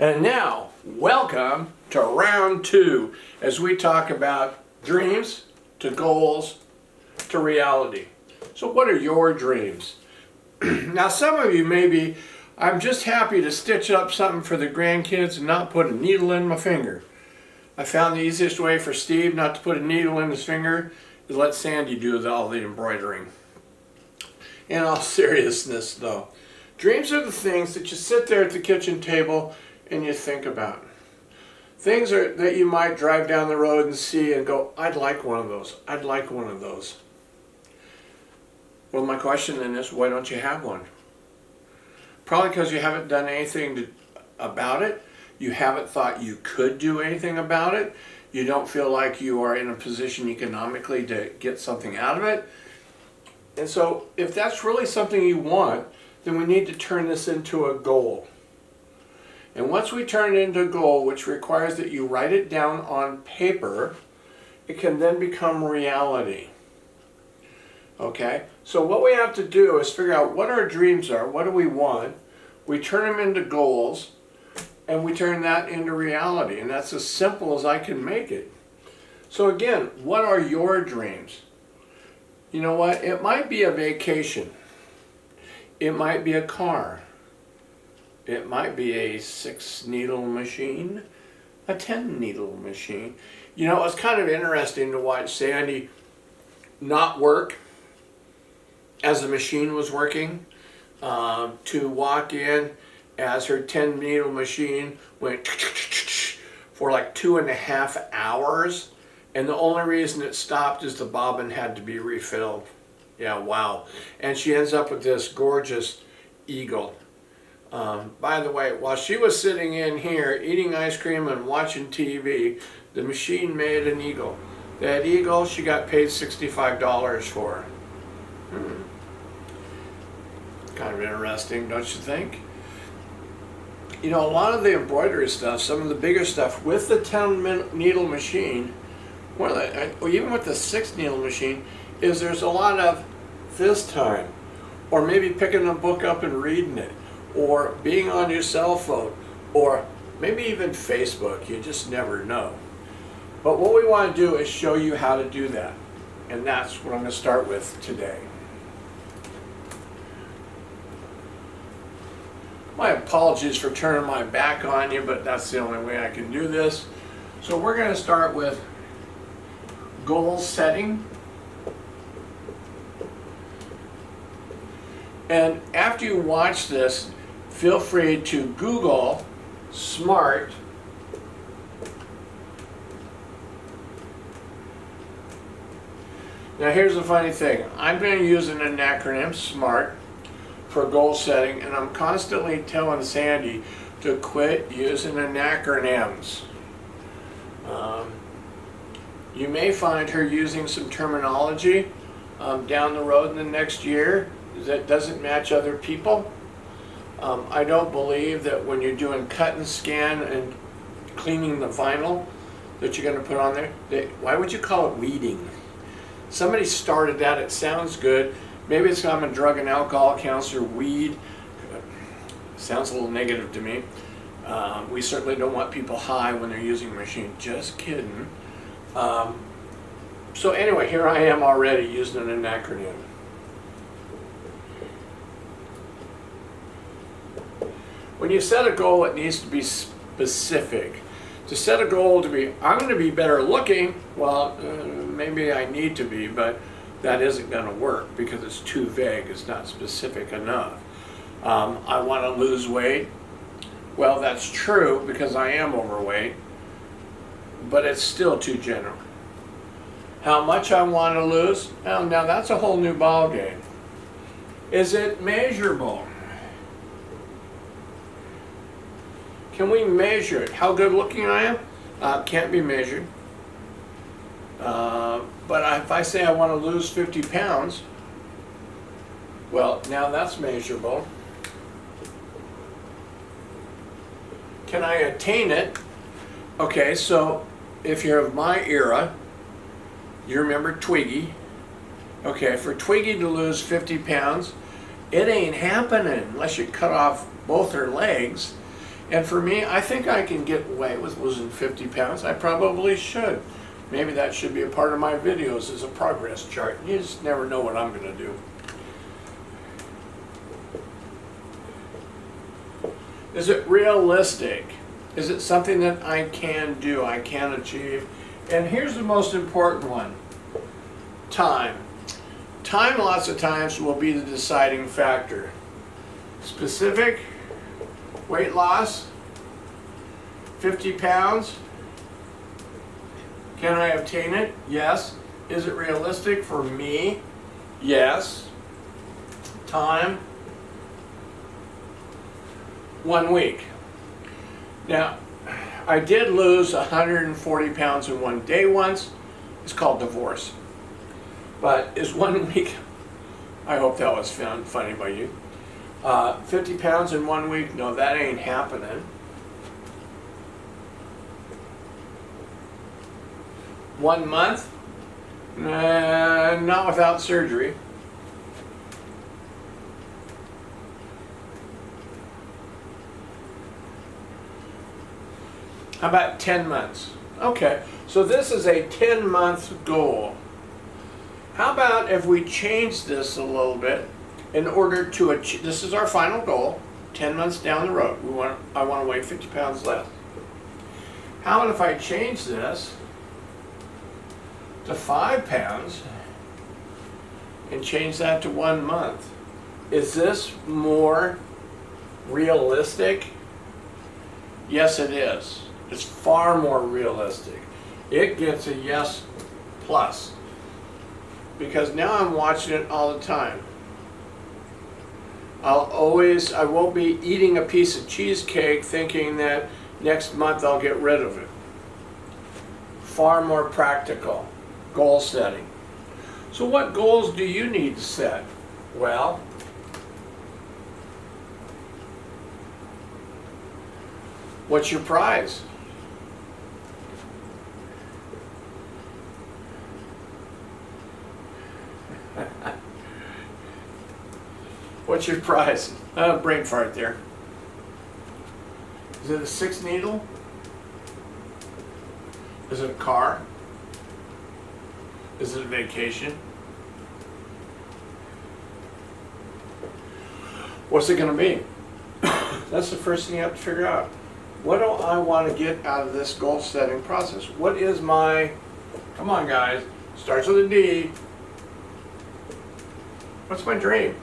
And now, welcome to round two as we talk about dreams to goals to reality. So what are your dreams? Now some of you may be, I'm just happy to stitch up something for the grandkids and not put a needle in my finger. I found the easiest way for Steve not to put a needle in his finger is let Sandy do all the embroidering. In all seriousness though, dreams are the things that you sit there at the kitchen table and you think about. Things that you might drive down the road and see and go, I'd like one of those. I'd like one of those. Well, my question then is, why don't you have one? Probably because you haven't done anything about it. You haven't thought you could do anything about it. You don't feel like you are in a position economically to get something out of it. And so if that's really something you want, then we need to turn this into a goal. And once we turn it into a goal, which requires that you write it down on paper, it can then become reality. Okay? So what we have to do is figure out what our dreams are, what do we want, we turn them into goals, and we turn that into reality. And that's as simple as I can make it. So again, what are your dreams? You know what? It might be a vacation. It might be a car. It might be a 6-needle machine, a 10-needle machine. You know, it's kind of interesting to watch Sandy not work as the machine was working, to walk in as her 10-needle machine went for like 2.5 hours, and the only reason it stopped is the bobbin had to be refilled. Yeah, wow. And she ends up with this gorgeous eagle. By the way, while she was sitting in here eating ice cream and watching TV, the machine made an eagle. That eagle she got paid $65 for. Kind of interesting, don't you think? You know, a lot of the embroidery stuff, some of the bigger stuff with the 10-needle machine, or even with the 6-needle machine, is there's a lot of this time, or maybe picking a book up and reading it, or being on your cell phone, or maybe even Facebook. You just never know. But what we want to do is show you how to do that. And that's what I'm going to start with today. My apologies for turning my back on you, but that's the only way I can do this. So we're going to start with goal setting. And after you watch this, feel free to Google SMART Now here's the funny thing. I'm going to use an acronym, SMART, for goal setting, and I'm constantly telling Sandy to quit using acronyms. You may find her using some terminology down the road in the next year that doesn't match other people. I don't believe that when you're doing cut and scan and cleaning the vinyl that you're going to put on there, why would you call it weeding? Somebody started that, it sounds good. Maybe it's I'm a drug and alcohol counselor, weed. Sounds a little negative to me. We certainly don't want people high when they're using a machine. Just kidding. So anyway, here I am already using an acronym. When you set a goal, it needs to be specific. To set a goal to be, I'm going to be better looking, well, maybe I need to be, but that isn't going to work because it's too vague, it's not specific enough. I want to lose weight. Well, that's true because I am overweight, but it's still too general. How much I want to lose? Well, now that's a whole new ballgame. Is it measurable? Can we measure it? How good looking I am? Can't be measured. But if I say I want to lose 50 pounds, well, now that's measurable. Can I attain it? Okay, so if you're of my era, you remember Twiggy. Okay, for Twiggy to lose 50 pounds, it ain't happening unless you cut off both her legs And for me, I think I can get away with losing 50 pounds. I probably should. Maybe that should be a part of my videos as a progress chart. You just never know what I'm going to do. Is it realistic? Is it something that I can do, I can achieve? And here's the most important one. Time. Time lots of times will be the deciding factor. Specific weight loss, 50 pounds. Can I obtain it? Yes. Is it realistic for me? Yes. Time, 1 week. Now, I did lose 140 pounds in one day once. It's called divorce. But is 1 week, I hope that was found funny by you. 50 pounds in 1 week, no, that ain't happening. 1 month, not without surgery. How about 10 months? Okay, so this is a 10-month goal. How about if we change this a little bit in order to achieve, this is our final goal, 10 months down the road, I want to weigh 50 pounds less. How about if I change this to 5 pounds and change that to 1 month? Is this more realistic? Yes, it is. It's far more realistic. It gets a yes plus. Because now I'm watching it all the time. I won't be eating a piece of cheesecake thinking that next month I'll get rid of it. Far more practical. Goal setting. So what goals do you need to set? Well, what's your prize? What's your prize? Brain fart there. Is it a 6 needle? Is it a car? Is it a vacation? What's it going to be? That's the first thing you have to figure out. What do I want to get out of this goal setting process? What is my, come on guys, starts with a D. What's my dream?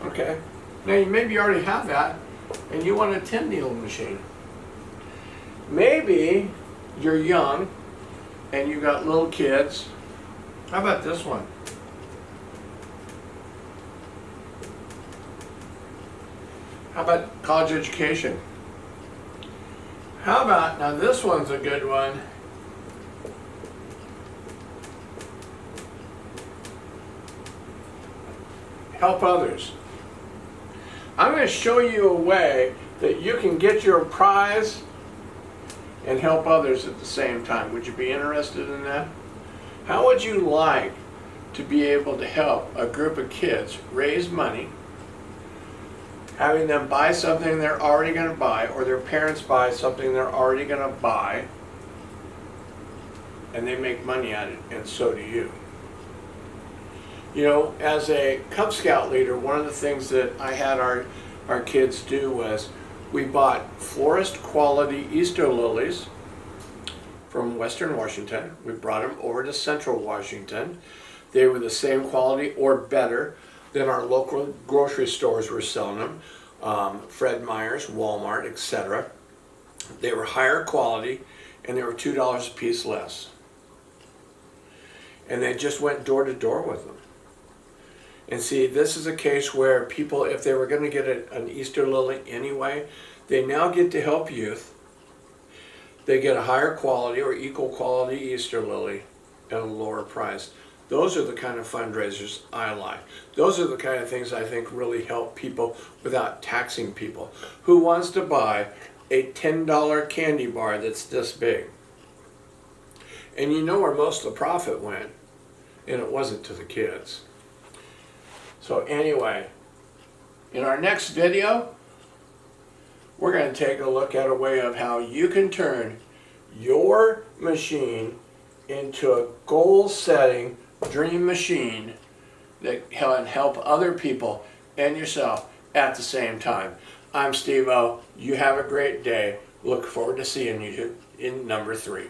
Okay, now maybe you already have that and you want a 10 needle machine. Maybe you're young and you got little kids. How about this one? How about college education? How about, now this one's a good one. Help others. I'm going to show you a way that you can get your prize and help others at the same time. Would you be interested in that? How would you like to be able to help a group of kids raise money, having them buy something they're already going to buy, or their parents buy something they're already going to buy, and they make money at it, and so do you. You know, as a Cub Scout leader, one of the things that I had our kids do was we bought florist quality Easter lilies from Western Washington. We brought them over to Central Washington. They were the same quality or better than our local grocery stores were selling them. Fred Meyer's, Walmart, etc. They were higher quality and they were $2 a piece less. And they just went door to door with them. And see, this is a case where people, if they were going to get an Easter lily anyway, they now get to help youth. They get a higher quality or equal quality Easter lily at a lower price. Those are the kind of fundraisers I like. Those are the kind of things I think really help people without taxing people. Who wants to buy a $10 candy bar that's this big? And you know where most of the profit went, and it wasn't to the kids. So anyway, in our next video, we're going to take a look at a way of how you can turn your machine into a goal-setting dream machine that can help other people and yourself at the same time. I'm Steve-O. You have a great day. Look forward to seeing you in number 3.